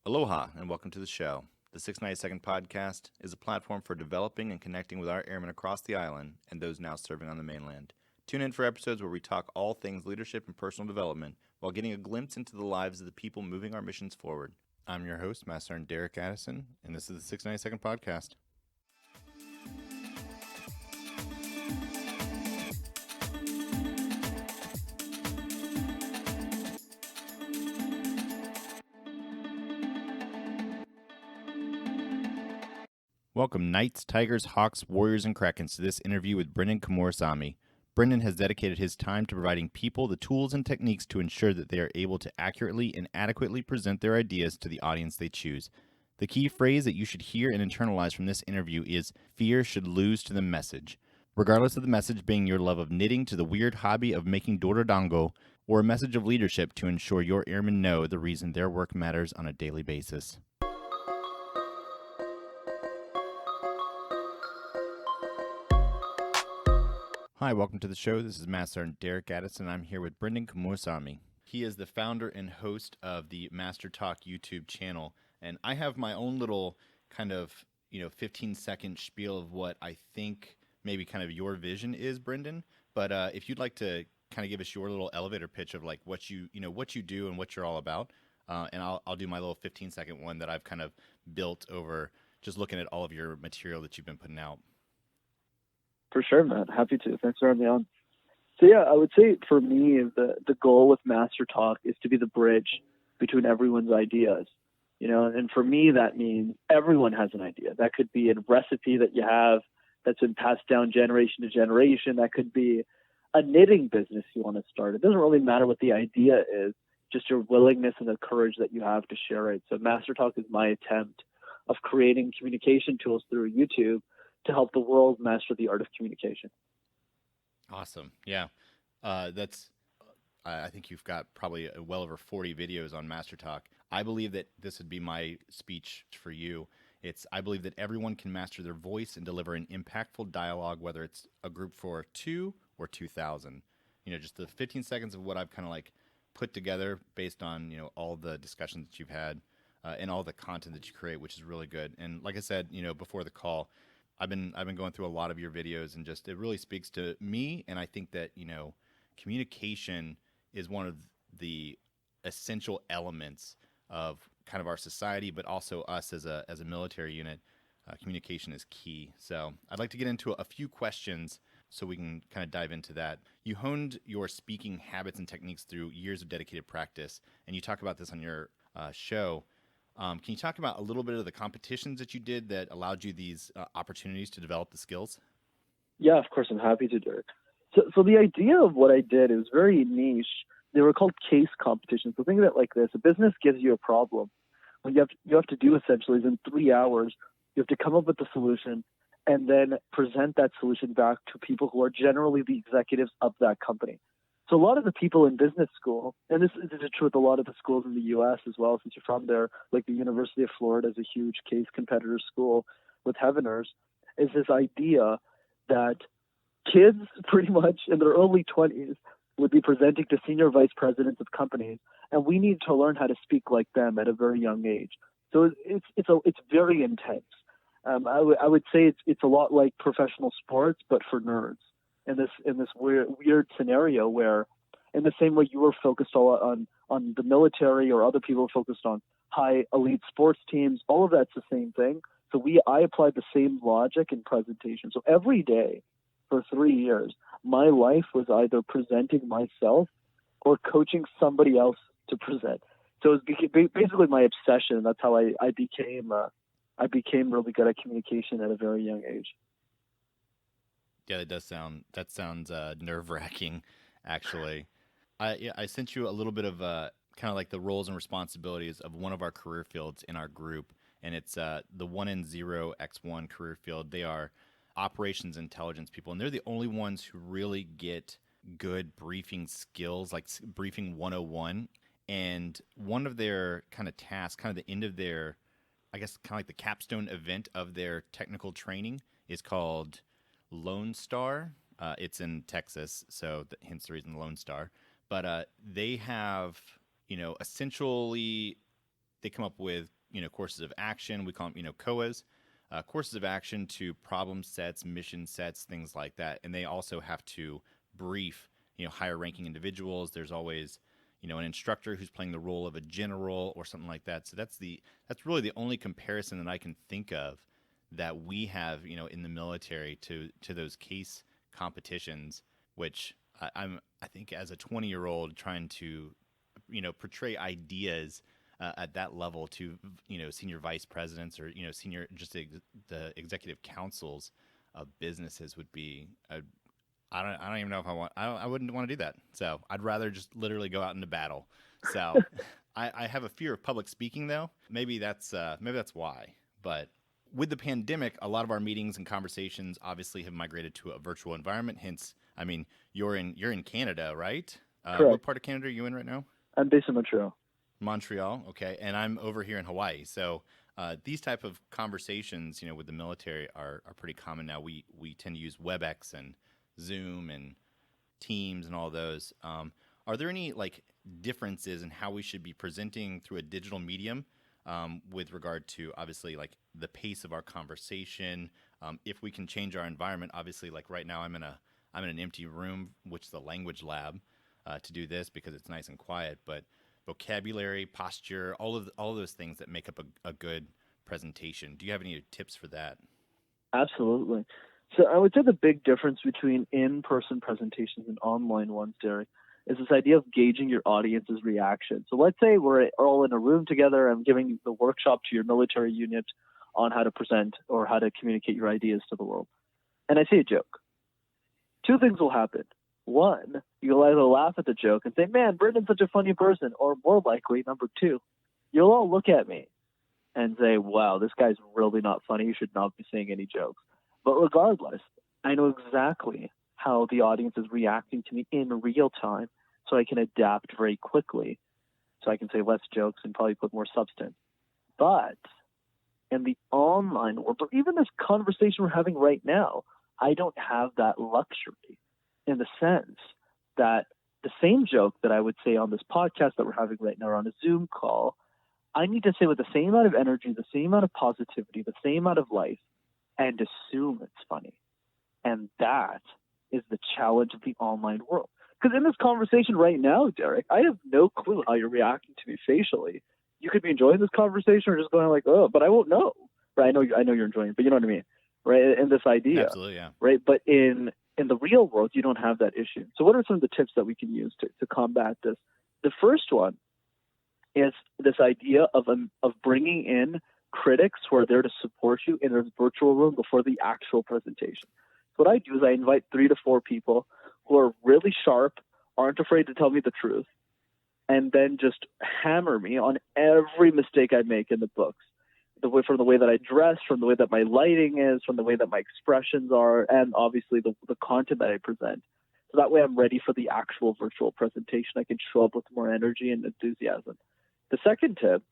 Aloha and welcome to the show. The 692nd Podcast is a platform for developing and connecting with our airmen across the island and those now serving on the mainland. Tune in for episodes where we talk all things leadership and personal development while getting a glimpse into the lives of the people moving our missions forward. I'm your host, Master Sergeant Derek Addison, and this is the 692nd Podcast. Welcome, Knights, Tigers, Hawks, Warriors, and Krakens to this interview with Brenden Kumarasamy. Brenden has dedicated his time to providing people the tools and techniques to ensure that they are able to accurately and adequately present their ideas to the audience they choose. The key phrase that you should hear and internalize from this interview is, fear should lose to the message. Regardless of the message being your love of knitting to the weird hobby of making doradango, or a message of leadership to ensure your airmen know the reason their work matters on a daily basis. Hi, welcome to the show. This is Master Sergeant Derek Addison. I'm here with Brenden Kumarasamy. He is the founder and host of the MasterTalk YouTube channel, and I have my own little kind of 15-second spiel of what I think maybe kind of your vision is, Brenden. But if you'd like to kind of give us your little elevator pitch of like what you do and what you're all about, and I'll do my little 15-second one that I've kind of built over just looking at all of your material that you've been putting out. For sure, man. Happy to. Thanks for having me on. So yeah, I would say for me, the goal with MasterTalk is to be the bridge between everyone's ideas. And for me, that means everyone has an idea. That could be a recipe that you have that's been passed down generation to generation. That could be a knitting business you want to start. It doesn't really matter what the idea is, just your willingness and the courage that you have to share it. So MasterTalk is my attempt of creating communication tools through YouTube to help the world master the art of communication. Awesome. Yeah. I think you've got probably well over 40 videos on MasterTalk. I believe that this would be my speech for you. I believe that everyone can master their voice and deliver an impactful dialogue, whether it's a group for 2 or 2,000. Just the 15 seconds of what I've kind of like put together based on, all the discussions that you've had and all the content that you create, which is really good. And like I said, before the call, I've been going through a lot of your videos, and just it really speaks to me. And I think that communication is one of the essential elements of kind of our society, but also us as a military unit. Communication is key. So I'd like to get into a few questions so we can kind of dive into that. You honed your speaking habits and techniques through years of dedicated practice, and you talk about this on your show. Can you talk about a little bit of the competitions that you did that allowed you these opportunities to develop the skills? Yeah, of course, I'm happy to, Derek. So the idea of what I did is very niche. They were called case competitions. So think of it like this. A business gives you a problem. What you have to do essentially is in 3 hours, you have to come up with the solution and then present that solution back to people who are generally the executives of that company. So a lot of the people in business school, and this is true with a lot of the schools in the U.S. as well, since you're from there, like the University of Florida is a huge case competitor school with Heaveners, is this idea that kids pretty much in their early 20s would be presenting to senior vice presidents of companies, and we need to learn how to speak like them at a very young age. So it's very intense. I would say it's a lot like professional sports, but for nerds. In this weird scenario where, in the same way you were focused on the military or other people were focused on high elite sports teams, all of that's the same thing. So I applied the same logic in presentation. So every day for 3 years, my life was either presenting myself or coaching somebody else to present. So it was basically my obsession. That's how I became really good at communication at a very young age. Yeah, that sounds nerve-wracking, actually. I sent you a little bit of kind of like the roles and responsibilities of one of our career fields in our group, and it's the 1N0X1 career field. They are operations intelligence people, and they're the only ones who really get good briefing skills, like briefing 101. And one of their kind of tasks, kind of the end of their, I guess, kind of like the capstone event of their technical training is called Lone Star. It's in Texas, so hence the reason Lone Star. But they have, essentially they come up with, courses of action. We call them, COAs, courses of action to problem sets, mission sets, things like that. And they also have to brief, higher ranking individuals. There's always, an instructor who's playing the role of a general or something like that. So that's really the only comparison that I can think of that we have, in the military to those case competitions, which I think as a 20-year-old trying to, portray ideas at that level to, senior vice presidents or, senior, just the executive councils of businesses would be, I don't even know if I wouldn't want to do that. So I'd rather just literally go out into battle. So I have a fear of public speaking though. Maybe that's why, but with the pandemic, a lot of our meetings and conversations obviously have migrated to a virtual environment. Hence, I mean, you're in Canada, right? Correct. What part of Canada are you in right now? I'm based in Montreal. Montreal, okay. And I'm over here in Hawaii. So these type of conversations, with the military are pretty common now. We tend to use WebEx and Zoom and Teams and all those. Are there any differences in how we should be presenting through a digital medium with regard to obviously the pace of our conversation? If we can change our environment, obviously right now I'm in an empty room, which is the language lab, to do this because it's nice and quiet. But vocabulary, posture, all of those things that make up a good presentation. Do you have any tips for that? Absolutely. So I would say the big difference between in-person presentations and online ones, Derek, is this idea of gauging your audience's reaction. So let's say we're all in a room together. I'm giving the workshop to your military unit on how to present or how to communicate your ideas to the world. And I say a joke. Two things will happen. One, you'll either laugh at the joke and say, man, Brenden's such a funny person. Or more likely, number two, you'll all look at me and say, wow, this guy's really not funny. You should not be saying any jokes. But regardless, I know exactly how the audience is reacting to me in real time, so I can adapt very quickly. So I can say less jokes and probably put more substance. But in the online world, or even this conversation we're having right now, I don't have that luxury in the sense that the same joke that I would say on this podcast that we're having right now or on a Zoom call, I need to say with the same amount of energy, the same amount of positivity, the same amount of life, and assume it's funny. And that is the challenge of the online world. Because in this conversation right now, Derek, I have no clue how you're reacting to me facially. You could be enjoying this conversation or just going oh, but I won't know. Right? I know you're enjoying it, but you know what I mean? Right? And this idea. Absolutely, yeah. Right? But in the real world, you don't have that issue. So what are some of the tips that we can use to combat this? The first one is this idea of bringing in critics who are there to support you in a virtual room before the actual presentation. So what I do is I invite 3 to 4 people who are really sharp, aren't afraid to tell me the truth, and then just hammer me on every mistake I make in the books. From the way that I dress, from the way that my lighting is, from the way that my expressions are, and obviously the content that I present. So that way I'm ready for the actual virtual presentation. I can show up with more energy and enthusiasm. The second tip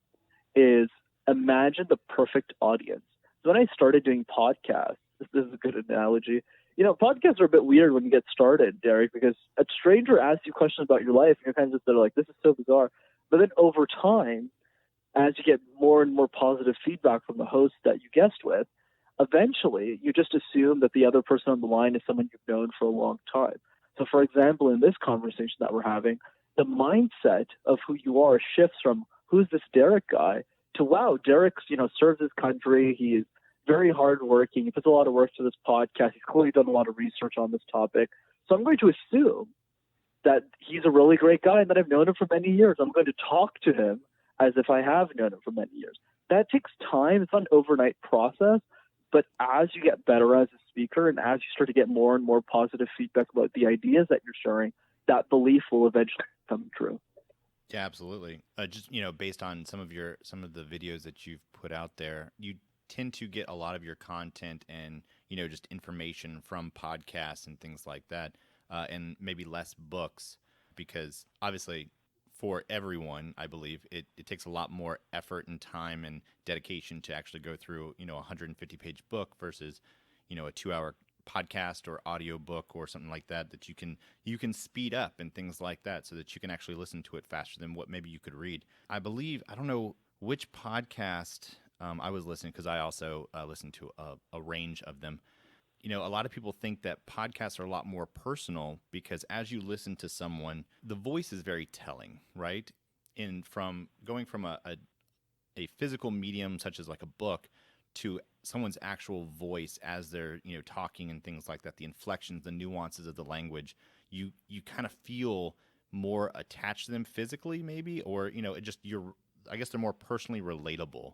is imagine the perfect audience. So when I started doing podcasts, this is a good analogy. Podcasts are a bit weird when you get started, Derek, because a stranger asks you questions about your life, and you're kind of just there like, this is so bizarre. But then over time, as you get more and more positive feedback from the host that you guest with, eventually you just assume that the other person on the line is someone you've known for a long time. So, for example, in this conversation that we're having, the mindset of who you are shifts from who's this Derek guy to, wow, Derek's, serves his country. He is very hardworking. He puts a lot of work to this podcast. He's clearly done a lot of research on this topic. So I'm going to assume that he's a really great guy and that I've known him for many years. I'm going to talk to him as if I have known him for many years. That takes time. It's not an overnight process. But as you get better as a speaker and as you start to get more and more positive feedback about the ideas that you're sharing, that belief will eventually come true. Yeah, absolutely. Just based on some of the videos that you've put out there, you tend to get a lot of your content and just information from podcasts and things like that, and maybe less books, because obviously for everyone, I believe it takes a lot more effort and time and dedication to actually go through a 150-page book versus a 2-hour podcast or audio book or something like that you can speed up and things like that so that you can actually listen to it faster than what maybe you could read. I believe, I don't know Which podcast I was listening, because I also listen to a range of them. A lot of people think that podcasts are a lot more personal because as you listen to someone, the voice is very telling, right? And from going from a physical medium such as like a book to someone's actual voice as they're talking and things like that, the inflections, the nuances of the language, you kind of feel more attached to them physically, maybe, or it just I guess they're more personally relatable.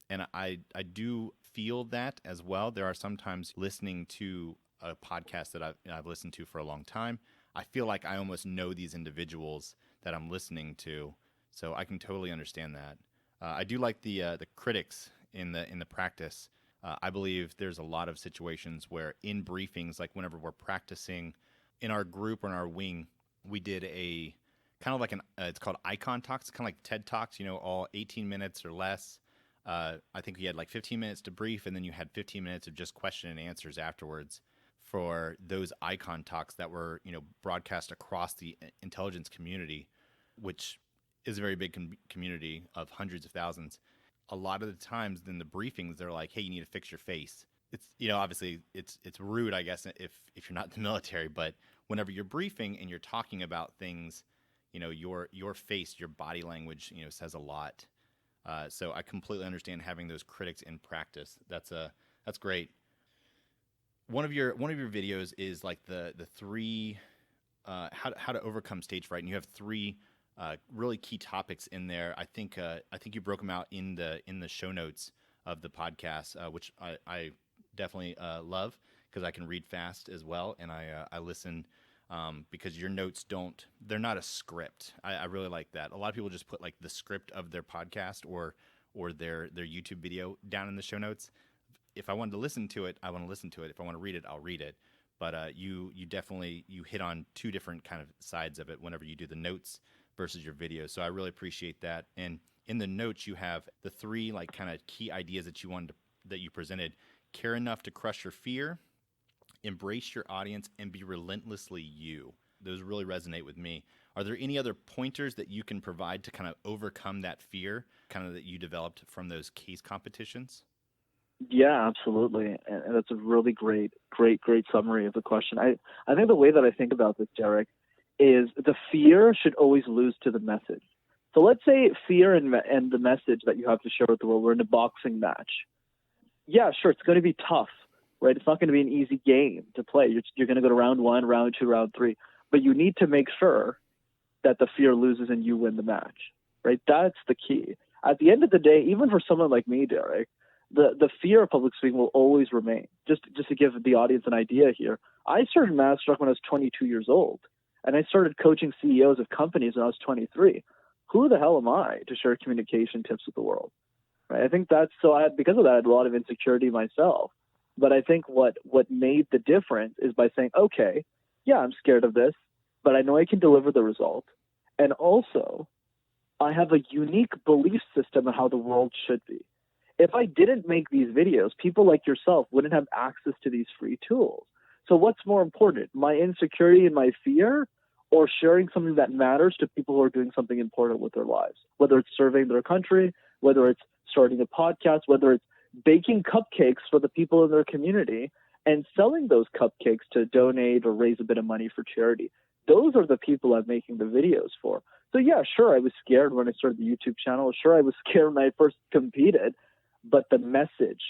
And I do feel that as well. There are sometimes listening to a podcast that I've listened to for a long time, I feel like I almost know these individuals that I'm listening to, so I can totally understand that. I do like the critics in the practice. I believe there's a lot of situations where in briefings, like whenever we're practicing in our group or in our wing, we did a kind of like it's called Icon Talks, kind of like TED Talks, all 18 minutes or less. I think we had like 15 minutes to brief, and then you had 15 minutes of just question and answers afterwards for those Icon Talks that were, broadcast across the intelligence community, which is a very big community of hundreds of thousands. A lot of the times in the briefings, they're like, hey, you need to fix your face. It's, obviously it's rude, I guess, if you're not in the military, but whenever you're briefing and you're talking about things, your face, your body language, says a lot. So I completely understand having those critics in practice. That's great. One of your videos is like the three how to overcome stage fright, and you have three really key topics in there. I think you broke them out in the show notes of the podcast, which I definitely love because I can read fast as well, and I listen because your notes they're not a script. I really like that. A lot of people just put like the script of their podcast or their YouTube video down in the show notes. If I wanted to listen to it, I want to listen to it. If I want to read it, I'll read it. But you definitely hit on two different kind of sides of it whenever you do the notes versus your videos. So I really appreciate that. And in the notes, you have the three like kind of key ideas that you presented: care enough to crush your fear, embrace your audience, and be relentlessly you. Those really resonate with me. Are there any other pointers that you can provide to kind of overcome that fear, kind of that you developed from those case competitions? Yeah, absolutely. And that's a really great summary of the question. I think the way that I think about this, Derek, is the fear should always lose to the message. So let's say fear and the message that you have to share with the world, we're in a boxing match. Yeah, sure, it's going to be tough, right? It's not going to be an easy game to play. You're going to go to round 1, round 2, round 3. But you need to make sure that the fear loses and you win the match, right? That's the key. At the end of the day, even for someone like me, Derek, the fear of public speaking will always remain. Just to give the audience an idea here, I started MasterTalk when I was 22 years old, and I started coaching CEOs of companies when I was 23. Who the hell am I to share communication tips with the world? Right? I think that's so. Because of that, I had a lot of insecurity myself. But I think what made the difference is by saying, okay, yeah, I'm scared of this, but I know I can deliver the result, and also I have a unique belief system on how the world should be. If I didn't make these videos, people like yourself wouldn't have access to these free tools. So what's more important, my insecurity and my fear, or sharing something that matters to people who are doing something important with their lives, whether it's serving their country, whether it's starting a podcast, whether it's baking cupcakes for the people in their community and selling those cupcakes to donate or raise a bit of money for charity. Those are the people I'm making the videos for. So yeah, sure, I was scared when I started the YouTube channel. Sure, I was scared when I first competed. But the message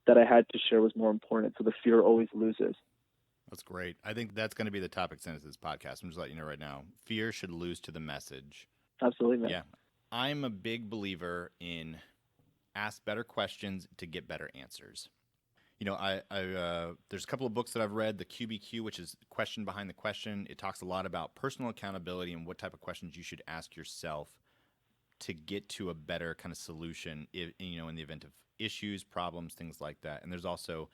that I had to share was more important, so the fear always loses. That's great. I think that's going to be the topic sentence of this podcast. I'm just letting you know right now. Fear should lose to the message. Absolutely, man. Yeah. I'm a big believer in ask better questions to get better answers. There's a couple of books that I've read, the QBQ, which is question behind the question. It talks a lot about personal accountability and what type of questions you should ask yourself to get to a better kind of solution, in the event of issues, problems, things like that. And there's also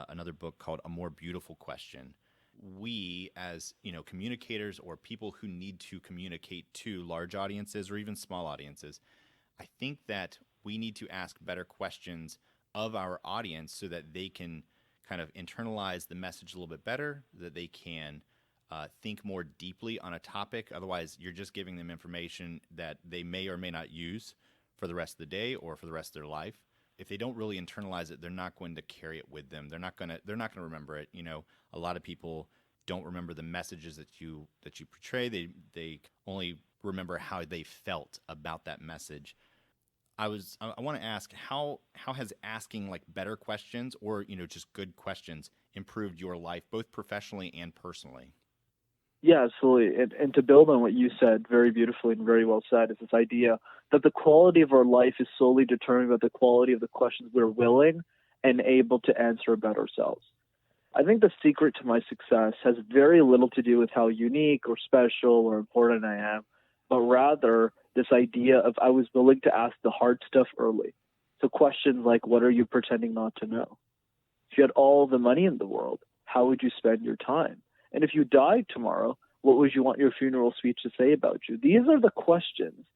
another book called A More Beautiful Question. We, as communicators or people who need to communicate to large audiences or even small audiences, I think that we need to ask better questions of our audience so that they can kind of internalize the message a little bit better, that they can think more deeply on a topic. Otherwise, you're just giving them information that they may or may not use for for the rest of the day or for the rest of their life. If they don't really internalize it, they're not going to carry it with them. They're not going to remember it. A lot of people don't remember the messages that you portray. They only remember how they felt about that message. I want to ask, how has asking like better questions or just good questions improved your life, both professionally and personally? Yeah, absolutely. And to build on what you said very beautifully and very well said, is this idea that the quality of our life is solely determined by the quality of the questions we're willing and able to answer about ourselves. I think the secret to my success has very little to do with how unique or special or important I am, but rather this idea of I was willing to ask the hard stuff early. So questions like, what are you pretending not to know? If you had all the money in the world, how would you spend your time? And if you died tomorrow, what would you want your funeral speech to say about you? These are the questions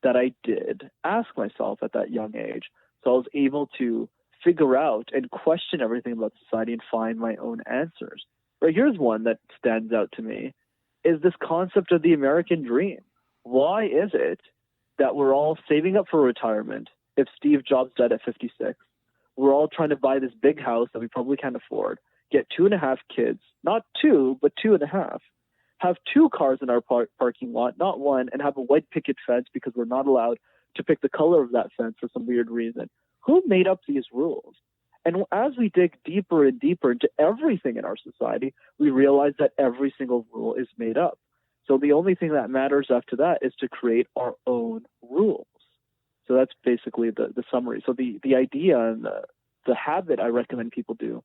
that I did ask myself at that young age. So I was able to figure out and question everything about society and find my own answers. Right, here's one that stands out to me, is this concept of the American dream. Why is it that we're all saving up for retirement if Steve Jobs died at 56? We're all trying to buy this big house that we probably can't afford, get 2.5 kids, not 2, but 2.5, have 2 cars in our parking lot, not 1, and have a white picket fence because we're not allowed to pick the color of that fence for some weird reason. Who made up these rules? And as we dig deeper and deeper into everything in our society, we realize that every single rule is made up. So the only thing that matters after that is to create our own rules. So that's basically the summary. So the idea and the habit I recommend people do,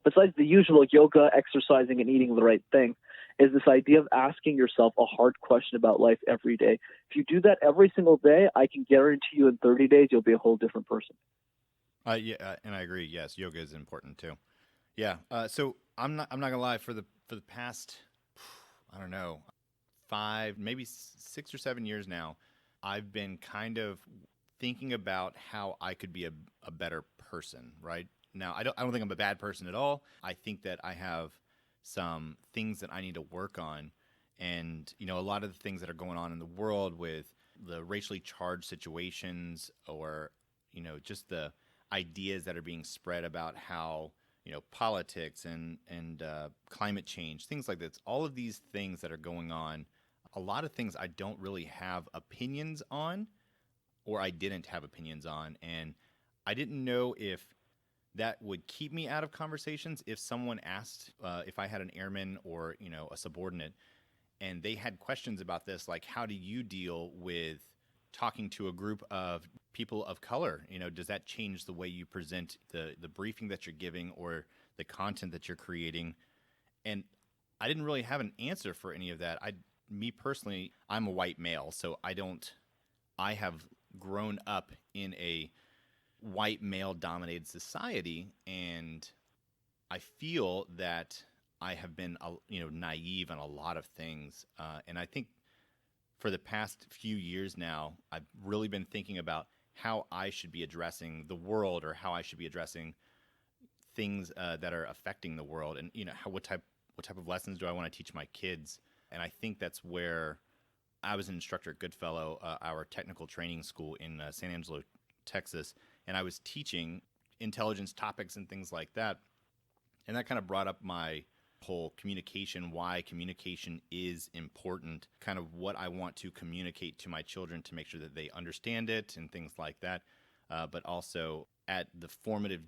besides the usual yoga, exercising, and eating the right thing, is this idea of asking yourself a hard question about life every day. If you do that every single day, I can guarantee you in 30 days, you'll be a whole different person. And I agree. Yes, yoga is important too. Yeah. So I'm not gonna lie. For the past, I don't know, 5, maybe 6 or 7 years now, I've been kind of thinking about how I could be a better person. Right now, I don't think I'm a bad person at all. I think that I have some things that I need to work on, and a lot of the things that are going on in the world with the racially charged situations, or just the ideas that are being spread about how politics and climate change, things like this, all of these things that are going on, a lot of things I don't really have opinions on, or I didn't have opinions on, and I didn't know if that would keep me out of conversations if someone asked if I had an airman or a subordinate, and they had questions about this, like how do you deal with talking to a group of people of color? Does that change the way you present the briefing that you're giving or the content that you're creating? And I didn't really have an answer for any of that. Me personally, I'm a white male, so I have grown up in a white male dominated society, and I feel that I have been naive on a lot of things, and I think for the past few years now, I've really been thinking about how I should be addressing the world, or how I should be addressing things that are affecting the world, and what type of lessons do I want to teach my kids? And I think that's where I was an instructor at Goodfellow, our technical training school in San Angelo, Texas, and I was teaching intelligence topics and things like that. And that kind of brought up my whole communication, why communication is important, kind of what I want to communicate to my children to make sure that they understand it and things like that. But also at the formative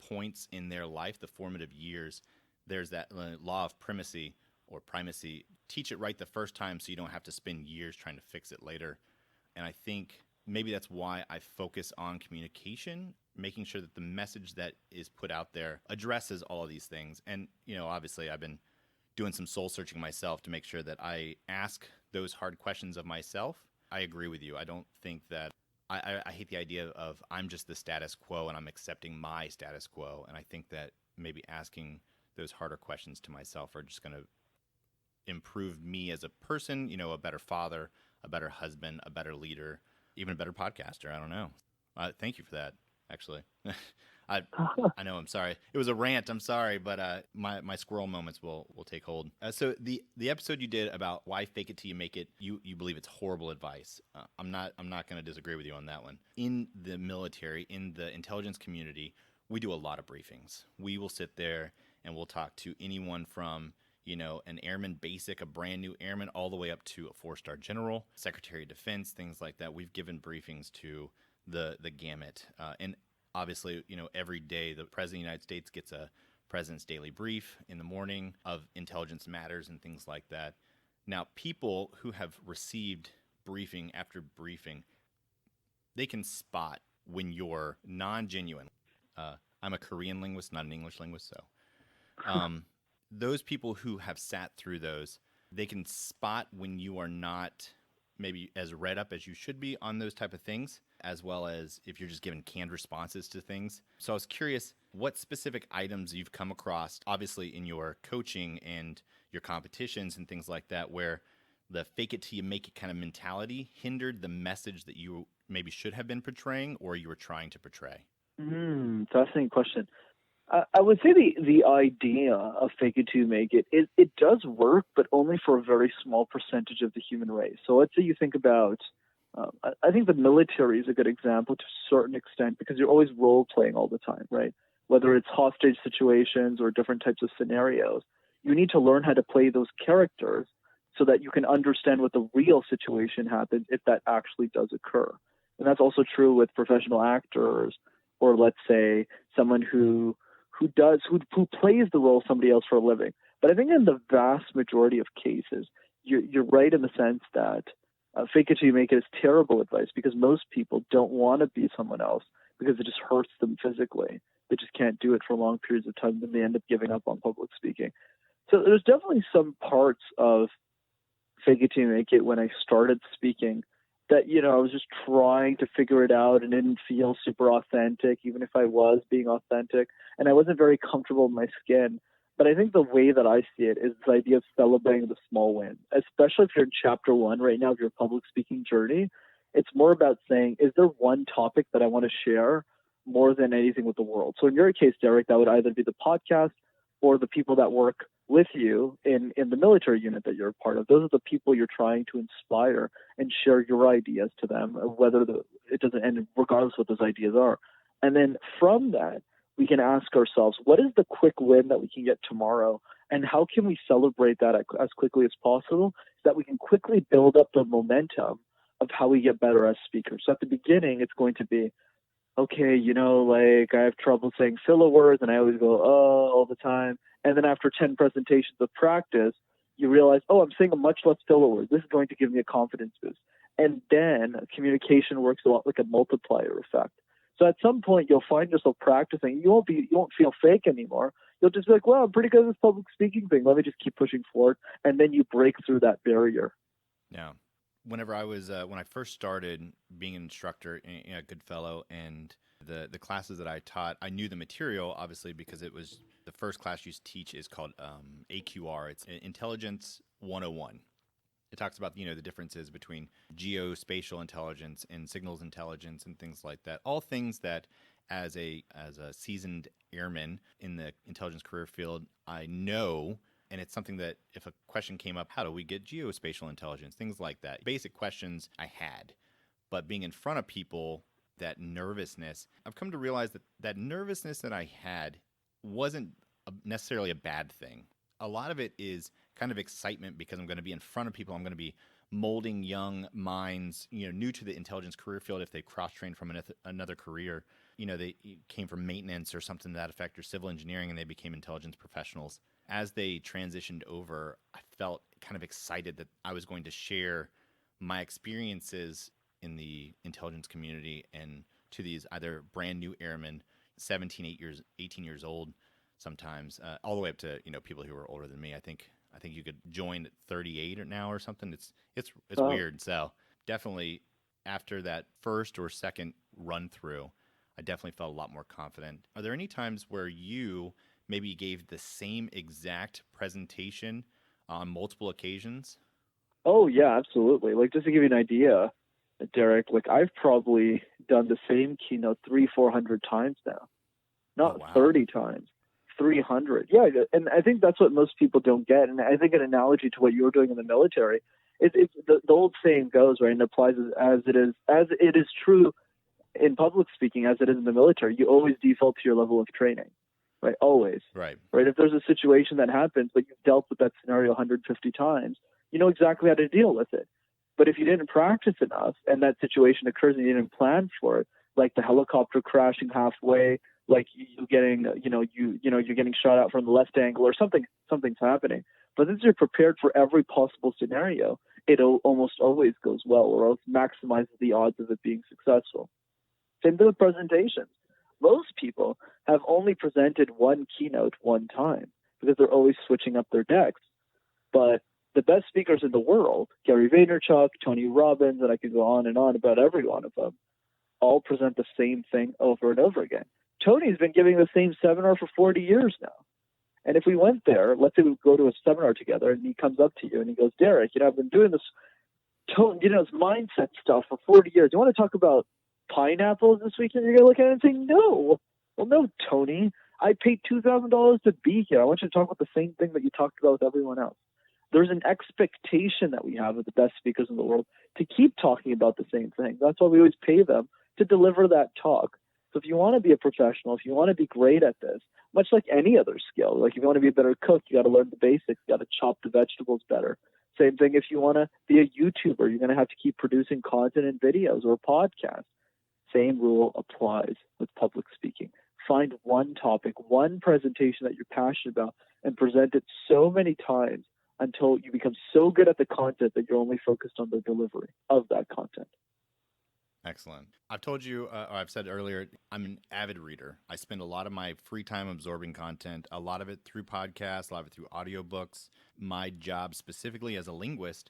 points in their life, the formative years, there's that law of primacy or primacy. Teach it right the first time so you don't have to spend years trying to fix it later. And I think maybe that's why I focus on communication, making sure that the message that is put out there addresses all of these things. And, obviously I've been doing some soul searching myself to make sure that I ask those hard questions of myself. I agree with you. I don't think that I hate the idea of I'm just the status quo and I'm accepting my status quo. And I think that maybe asking those harder questions to myself are just going to improve me as a person, a better father, a better husband, a better leader, even a better podcaster. I don't know. Thank you for that, actually. I know. I'm sorry. It was a rant. I'm sorry, but my squirrel moments will take hold. So the episode you did about why fake it till you make it, you believe it's horrible advice. I'm not going to disagree with you on that one. In the military, in the intelligence community, we do a lot of briefings. We will sit there and we'll talk to anyone from an airman basic, a brand new airman, all the way up to a 4-star general, Secretary of Defense, things like that. We've given briefings to the gamut, and obviously, every day the President of the United States gets a President's Daily Brief in the morning of intelligence matters and things like that. Now, people who have received briefing after briefing, they can spot when you're non-genuine. I'm a Korean linguist, not an English linguist, so those people who have sat through those, they can spot when you are not maybe as read up as you should be on those type of things, as well as if you're just giving canned responses to things. So I was curious what specific items you've come across, obviously in your coaching and your competitions and things like that, where the fake it till you make it kind of mentality hindered the message that you maybe should have been portraying or you were trying to portray. Fascinating question. I would say the idea of fake it till you make it, it does work, but only for a very small percentage of the human race. So let's say you think about, I think the military is a good example to a certain extent because you're always role playing all the time, right? Whether it's hostage situations or different types of scenarios, you need to learn how to play those characters so that you can understand what the real situation happens if that actually does occur. And that's also true with professional actors, or let's say someone who plays the role of somebody else for a living. But I think in the vast majority of cases, you're right in the sense that fake it till you make it is terrible advice because most people don't want to be someone else because it just hurts them physically. They just can't do it for long periods of time, and they end up giving up on public speaking. So there's definitely some parts of fake it till you make it when I started speaking that, I was just trying to figure it out and didn't feel super authentic, even if I was being authentic. And I wasn't very comfortable in my skin. But I think the way that I see it is this idea of celebrating the small wins, especially if you're in chapter 1 right now of your public speaking journey. It's more about saying, is there one topic that I want to share more than anything with the world? So in your case, Derek, that would either be the podcast or the people that work with you in the military unit that you're a part of. Those are the people you're trying to inspire and share your ideas to them, whether it doesn't end, regardless of what those ideas are. And then from that, we can ask ourselves, what is the quick win that we can get tomorrow? And how can we celebrate that as quickly as possible so that we can quickly build up the momentum of how we get better as speakers? So at the beginning, it's going to be, okay, I have trouble saying filler words and I always go, oh, all the time. And then after 10 presentations of practice, you realize, oh, I'm saying a much less filler word. This is going to give me a confidence boost. And then communication works a lot like a multiplier effect. So at some point, you'll find yourself practicing. You won't feel fake anymore. You'll just be like, well, I'm pretty good at this public speaking thing. Let me just keep pushing forward. And then you break through that barrier. Yeah. Whenever I was, when I first started being an instructor at Goodfellow and the classes that I taught, I knew the material, obviously, because it was the first class you teach is called AQR. It's Intelligence 101. It talks about, the differences between geospatial intelligence and signals intelligence and things like that. All things that as a seasoned airman in the intelligence career field, I know. And it's something that if a question came up, how do we get geospatial intelligence? Things like that. Basic questions I had. But being in front of people, that nervousness, I've come to realize that nervousness that I had wasn't necessarily a bad thing. A lot of it is kind of excitement because I'm going to be in front of people. I'm going to be molding young minds, new to the intelligence career field if they cross-trained from another career. They came from maintenance or something to that effect or civil engineering and they became intelligence professionals. As they transitioned over, I felt kind of excited that I was going to share my experiences in the intelligence community and to these either brand new airmen, 17, 18 years old sometimes, all the way up to, people who are older than me. I think you could join at 38 now or something. It's weird. So definitely after that first or second run through, I definitely felt a lot more confident. Are there any times where you maybe gave the same exact presentation on multiple occasions? Oh, yeah, absolutely. Just to give you an idea, Derek, I've probably done the same keynote 300-400 times now. not wow. 30 times, 300. Yeah, and I think that's what most people don't get. And I think an analogy to what you were doing in the military, it's the old saying goes, right, and applies as it is true in public speaking as it is in the military. You always default to your level of training, right? Always. Right. Right. If there's a situation that happens, but you've dealt with that scenario 150 times, you know exactly how to deal with it. But if you didn't practice enough and that situation occurs and you didn't plan for it, like the helicopter crashing halfway, like you getting, you're getting shot out from the left angle or something's happening. But since you're prepared for every possible scenario, it almost always goes well, or else maximizes the odds of it being successful. Same thing with presentations. Most people have only presented one keynote one time because they're always switching up their decks. But the best speakers in the world, Gary Vaynerchuk, Tony Robbins, and I could go on and on about every one of them, all present the same thing over and over again. Tony's been giving the same seminar for 40 years now. And if we went there, let's say we go to a seminar together and he comes up to you and he goes, Derek, I've been doing this, this mindset stuff for 40 years. You want to talk about pineapples this weekend? You're going to look at it and say, no. Well, no, Tony, I paid $2,000 to be here. I want you to talk about the same thing that you talked about with everyone else. There's an expectation that we have of the best speakers in the world to keep talking about the same thing. That's why we always pay them to deliver that talk. So if you want to be a professional, if you want to be great at this, much like any other skill, like if you want to be a better cook, you got to learn the basics, you got to chop the vegetables better. Same thing if you want to be a YouTuber, you're going to have to keep producing content and videos or podcasts. Same rule applies with public speaking. Find one topic, one presentation that you're passionate about, and present it so many times until you become so good at the content that you're only focused on the delivery of that content. Excellent. I've told you, or I've said earlier, I'm an avid reader. I spend a lot of my free time absorbing content, a lot of it through podcasts, a lot of it through audiobooks. My job specifically as a linguist,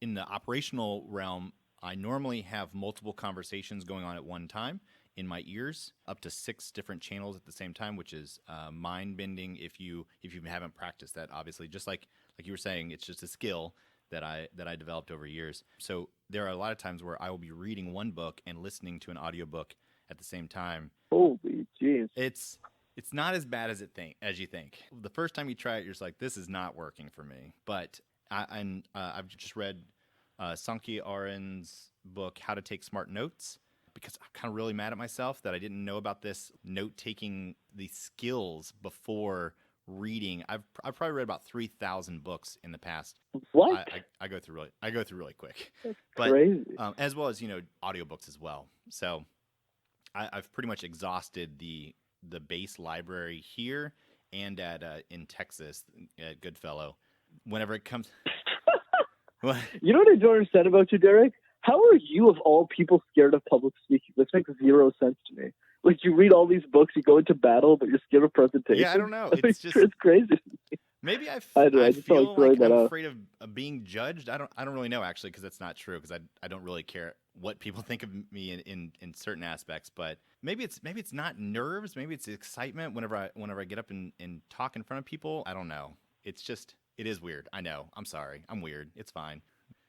in the operational realm, I normally have multiple conversations going on at one time in my ears, up to 6 different channels at the same time, which is mind-bending if you haven't practiced that, obviously. Just like you were saying, it's just a skill that I developed over years. So there are a lot of times where I will be reading one book and listening to an audiobook at the same time. Holy jeez. It's not as bad as you think. The first time you try it, you're just like, this is not working for me. But I've just read Sankey Aren's book, How to Take Smart Notes, because I'm kind of really mad at myself that I didn't know about this note-taking, these skills before reading. I've probably read about 3,000 books in the past. What? I go through really quick. That's but, crazy. As well as audiobooks as well. So I've pretty much exhausted the base library here and in Texas at Goodfellow. Whenever it comes, You know what I don't understand about you, Derek? How are you, of all people, scared of public speaking? This makes zero sense to me. Like, you read all these books, you go into battle, but you're scared of presentation. Yeah, I don't know. It's crazy. Maybe I feel like I'm out. afraid of being judged. I don't really know, actually, because that's not true, because I don't really care what people think of me in certain aspects. But maybe it's not nerves. Maybe it's excitement whenever I get up and talk in front of people. I don't know. It is weird. I know. I'm sorry. I'm weird. It's fine.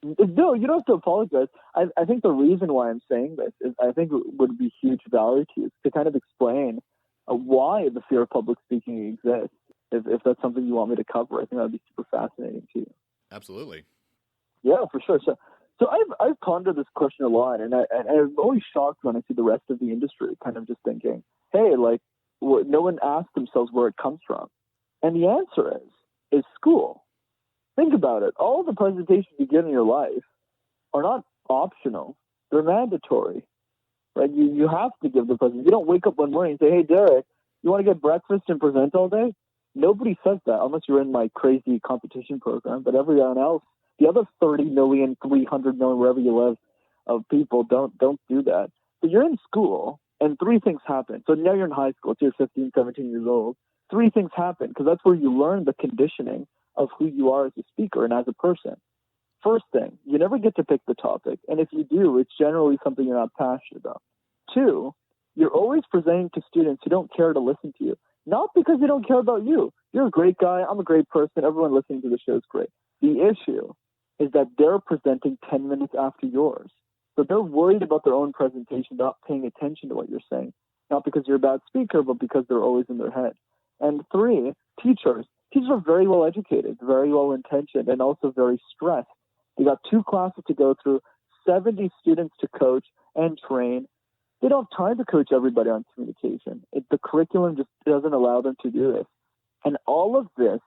No, you don't have to apologize. I think the reason why I'm saying this is I think it would be huge value to you to kind of explain why the fear of public speaking exists. If that's something you want me to cover, I think that would be super fascinating to you. Absolutely. Yeah, for sure. So I've pondered this question a lot, and I'm always shocked when I see the rest of the industry kind of just thinking, hey, like, no one asked themselves where it comes from. And the answer is school. Think about it. All the presentations you get in your life are not optional. They're mandatory. Right? You have to give the presentation. You don't wake up one morning and say, hey, Derek, you want to get breakfast and present all day? Nobody says that unless you're in my crazy competition program. But everyone else, the other 30 million, 300 million, wherever you live, of people don't do that. So you're in school, and 3 things happen. So now you're in high school. So you're 15, 17 years old. 3 things happen because that's where you learn the conditioning of who you are as a speaker and as a person. First thing, you never get to pick the topic. And if you do, it's generally something you're not passionate about. 2, you're always presenting to students who don't care to listen to you. Not because they don't care about you. You're a great guy. I'm a great person. Everyone listening to the show is great. The issue is that they're presenting 10 minutes after yours. So they're worried about their own presentation, not paying attention to what you're saying. not because you're a bad speaker, but because they're always in their head. And 3, teachers. Teachers are very well educated, very well intentioned, and also very stressed. They got 2 classes to go through, 70 students to coach and train. They don't have time to coach everybody on communication. The curriculum just doesn't allow them to do this. And all of this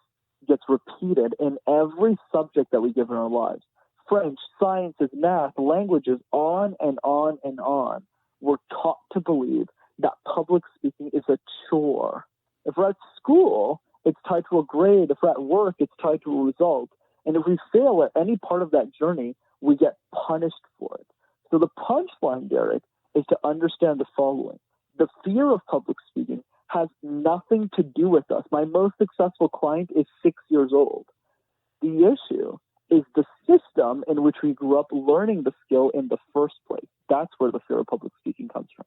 gets repeated in every subject that we give in our lives. French, sciences, math, languages, on and on and on. We're taught to believe that public speaking is a chore. If we're at school, it's tied to a grade. If we're at work, it's tied to a result. And if we fail at any part of that journey, we get punished for it. So the punchline, Derek, is to understand the following. The fear of public speaking has nothing to do with us. My most successful client is 6 years old. The issue is the system in which we grew up learning the skill in the first place. That's where the fear of public speaking comes from.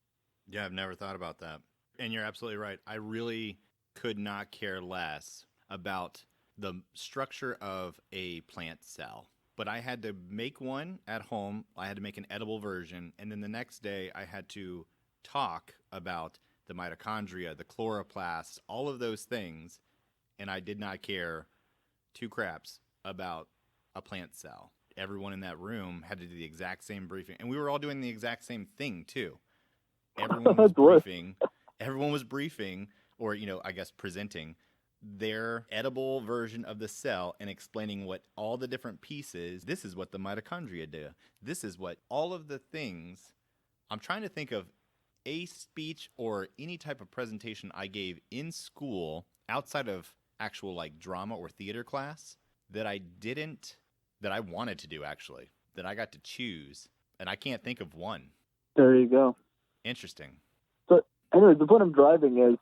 Yeah, I've never thought about that. And you're absolutely right. I really could not care less about the structure of a plant cell. But I had to make one at home. I had to make an edible version. And then the next day, I had to talk about the mitochondria, the chloroplasts, all of those things. And I did not care 2 craps about a plant cell. Everyone in that room had to do the exact same briefing. And we were all doing the exact same thing, too. Everyone was briefing. Everyone was briefing, or, I guess presenting their edible version of the cell and explaining what all the different pieces, this is what the mitochondria do. This is what all of the things. I'm trying to think of a speech or any type of presentation I gave in school outside of actual like drama or theater class that I wanted to do actually, that I got to choose. And I can't think of one. There you go. Interesting. So anyway, the point I'm driving is,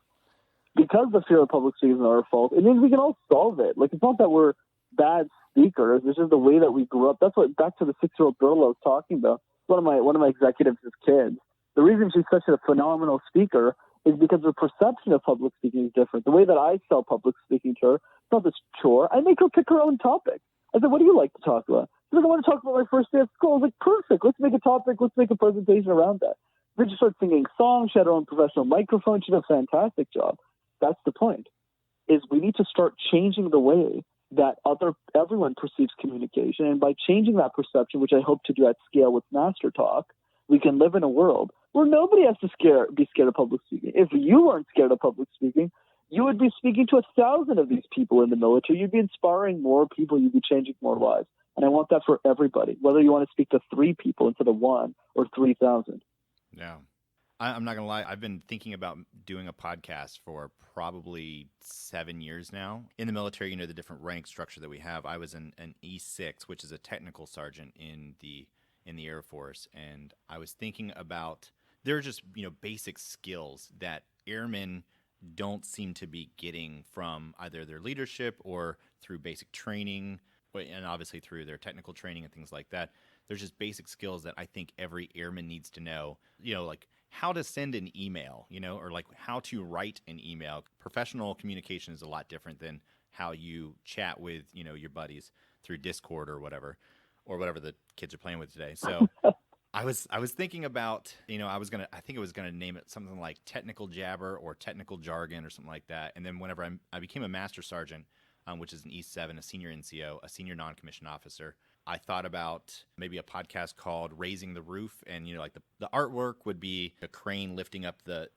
because the fear of public speaking is not our fault, it means we can all solve it. Like, it's not that we're bad speakers. It's just the way that we grew up. That's what, back to the 6-year-old girl I was talking about. One of my executives' kids. The reason she's such a phenomenal speaker is because her perception of public speaking is different. The way that I sell public speaking to her, it's not this chore. I make her pick her own topic. I said, what do you like to talk about? She's like, I want to talk about my first day at school. I was like, perfect. Let's make a topic. Let's make a presentation around that. Then she started singing songs. She had her own professional microphone. She did a fantastic job. That's the point, is we need to start changing the way that everyone perceives communication. And by changing that perception, which I hope to do at scale with MasterTalk, we can live in a world where nobody has to be scared of public speaking. If you weren't scared of public speaking, you would be speaking to 1,000 of these people in the military. You'd be inspiring more people. You'd be changing more lives. And I want that for everybody, whether you want to speak to 3 people instead of 1 or 3,000. Yeah. I'm not going to lie. I've been thinking about doing a podcast for probably 7 years now. In the military, the different rank structure that we have. I was an E6, which is a technical sergeant in the Air Force. And I was thinking about, there are just, basic skills that airmen don't seem to be getting from either their leadership or through basic training, and obviously through their technical training and things like that. There's just basic skills that I think every airman needs to know, like how to send an email, or like how to write an email. Professional communication is a lot different than how you chat with, your buddies through Discord or whatever the kids are playing with today. So I was thinking about, I think I was going to name it something like technical jabber or technical jargon or something like that. And then whenever I became a master sergeant, which is an E7, a senior NCO, a senior non-commissioned officer, I thought about maybe a podcast called Raising the Roof, and like the artwork would be a crane lifting up the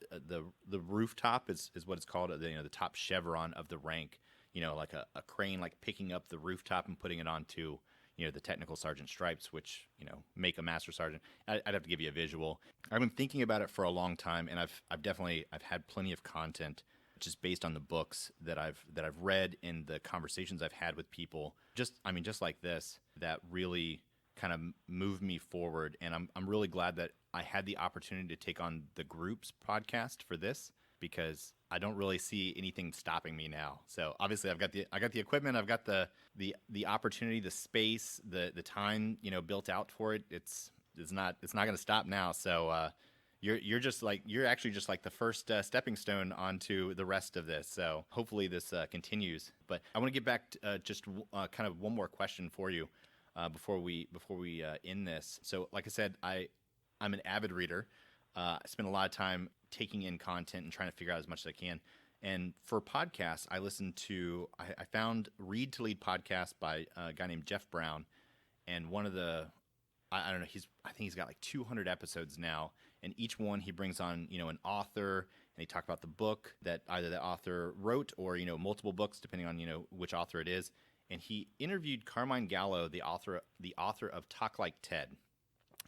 rooftop is what it's called, the top chevron of the rank, like a crane like picking up the rooftop and putting it onto the technical sergeant stripes, which make a master sergeant. I'd have to give you a visual. I've been thinking about it for a long time, and I've had plenty of content just based on the books that I've read and the conversations I've had with people, just like this, that really kind of moved me forward. And I'm really glad that I had the opportunity to take on the group's podcast for this, because I don't really see anything stopping me now. So obviously I got the equipment, I've got the opportunity, the space, the time, built out for it. It's not going to stop now. So you're actually just like the first stepping stone onto the rest of this. So hopefully this continues. But I want to get back to just kind of one more question for you before we end this. So like I said, I'm an avid reader. I spend a lot of time taking in content and trying to figure out as much as I can. And for podcasts, I found Read to Lead podcast by a guy named Jeff Brown. And one of the, I don't know, I think he's got like 200 episodes now. And each one he brings on, an author, and they talk about the book that either the author wrote or, multiple books, depending on, which author it is. And he interviewed Carmine Gallo, the author of Talk Like TED.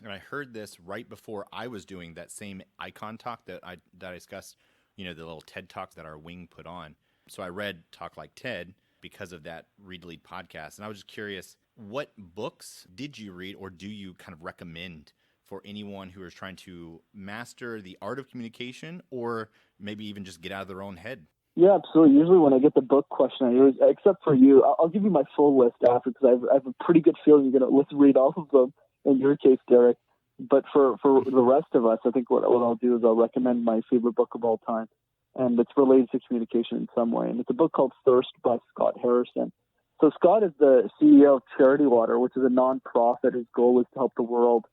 And I heard this right before I was doing that same icon talk that I discussed, the little TED Talks that our wing put on. So I read Talk Like TED because of that Read to Lead podcast. And I was just curious, what books did you read or do you kind of recommend for anyone who is trying to master the art of communication or maybe even just get out of their own head? Yeah, absolutely. Usually when I get the book question, except for you, I'll give you my full list after because I have a pretty good feeling you're going to read all of them in your case, Derek. But for the rest of us, I think what I'll do is I'll recommend my favorite book of all time. And it's related to communication in some way. And it's a book called Thirst by Scott Harrison. So Scott is the CEO of Charity Water, which is a nonprofit whose goal is to help the world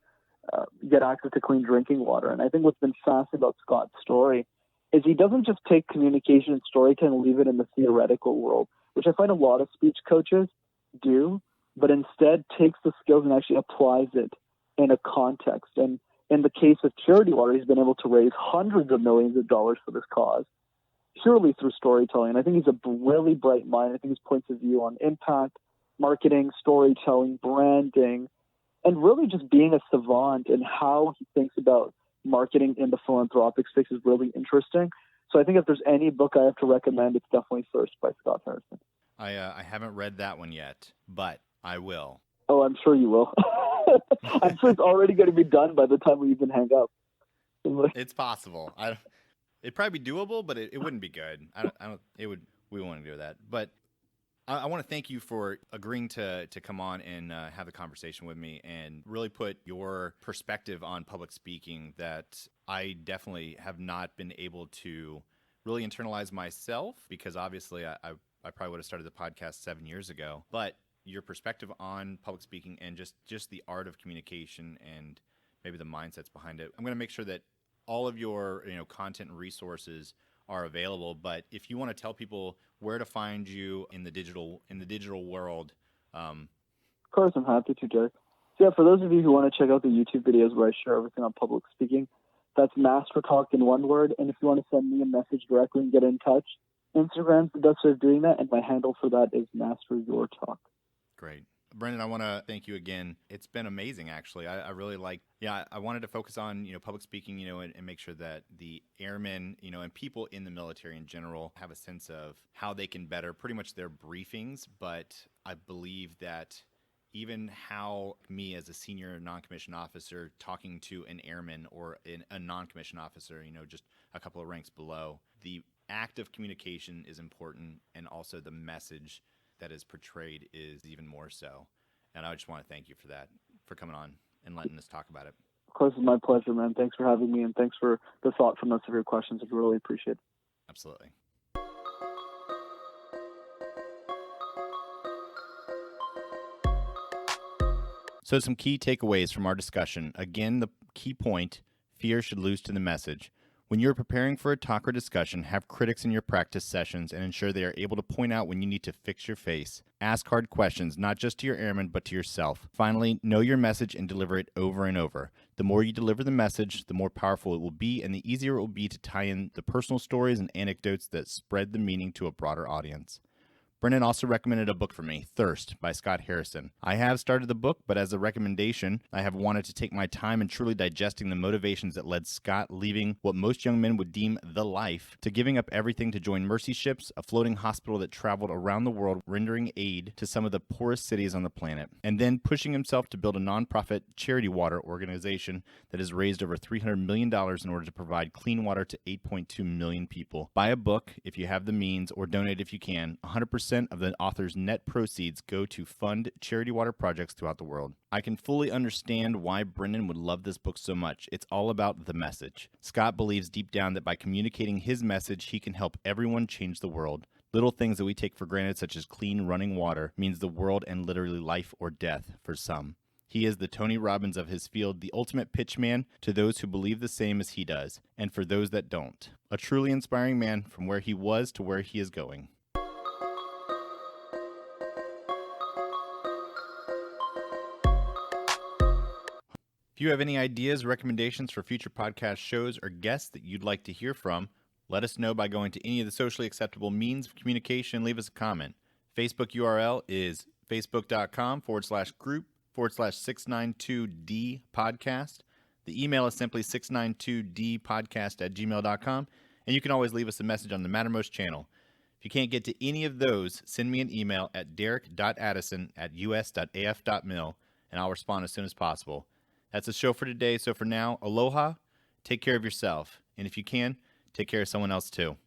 get access to clean drinking water. And I think what's been fascinating about Scott's story is he doesn't just take communication and storytelling and leave it in the theoretical world, which I find a lot of speech coaches do, but instead takes the skills and actually applies it in a context. And in the case of Charity Water, he's been able to raise hundreds of millions of dollars for this cause purely through storytelling. And I think he's a really bright mind. I think his points of view on impact, marketing, storytelling, branding, and really just being a savant and how he thinks about marketing in the philanthropic space is really interesting. So I think if there's any book I have to recommend, it's definitely Thirst by Scott Harrison. I haven't read that one yet, but I will. Oh, I'm sure you will. I'm sure it's already going to be done by the time we even hang up. It's possible. It'd probably be doable, but it wouldn't be good. We wouldn't do that. But I want to thank you for agreeing to come on and have the conversation with me and really put your perspective on public speaking that I definitely have not been able to really internalize myself, because obviously I probably would have started the podcast 7 years ago. But your perspective on public speaking and just the art of communication and maybe the mindsets behind it. I'm going to make sure that all of your content and resources are available. But if you want to tell people where to find you in the digital world. Of course, I'm happy to, Derek. So yeah, for those of you who want to check out the YouTube videos where I share everything on public speaking, that's MasterTalk in one word. And if you want to send me a message directly and get in touch, Instagram's the best way of doing that, and my handle for that is Master Your Talk. Great. Brenden, I want to thank you again. It's been amazing, actually. I really I wanted to focus on, public speaking, and make sure that the airmen, and people in the military in general have a sense of how they can better pretty much their briefings. But I believe that even how me as a senior non-commissioned officer talking to an airman or a non-commissioned officer, just a couple of ranks below, the act of communication is important, and also the message that is portrayed is even more so. And I just want to thank you for that, for coming on and letting us talk about it. Of course, it's my pleasure, man. Thanks for having me, and thanks for the thoughtfulness of your questions. I really appreciate it. Absolutely. So some key takeaways from our discussion. Again, the key point, fear should lose to the message. When you're preparing for a talk or discussion, have critics in your practice sessions and ensure they are able to point out when you need to fix your face. Ask hard questions, not just to your airmen, but to yourself. Finally, know your message and deliver it over and over. The more you deliver the message, the more powerful it will be, and the easier it will be to tie in the personal stories and anecdotes that spread the meaning to a broader audience. Brenden also recommended a book for me, Thirst by Scott Harrison. I have started the book, but as a recommendation, I have wanted to take my time in truly digesting the motivations that led Scott leaving what most young men would deem the life to giving up everything to join mercy ships, a floating hospital that traveled around the world rendering aid to some of the poorest cities on the planet, and then pushing himself to build a nonprofit charity water organization that has raised over $300 million in order to provide clean water to 8.2 million people. Buy a book if you have the means, or donate if you can. 100% of the author's net proceeds go to fund charity water projects throughout the world. I can fully understand why Brenden would love this book so much. It's all about the message. Scott believes deep down that by communicating his message, he can help everyone change the world. Little things that we take for granted, such as clean running water, means the world and literally life or death for some. He is the Tony Robbins of his field, the ultimate pitch man to those who believe the same as he does, and for those that don't. A truly inspiring man from where he was to where he is going. If you have any ideas, recommendations for future podcast shows, or guests that you'd like to hear from, let us know by going to any of the socially acceptable means of communication. Leave us a comment. Facebook URL is facebook.com/group/692D podcast. The email is simply 692dpodcast@gmail.com. And you can always leave us a message on the Mattermost channel. If you can't get to any of those, send me an email at derek.addison@us.af.mil, and I'll respond as soon as possible. That's the show for today. So for now, aloha, take care of yourself. And if you can, take care of someone else too.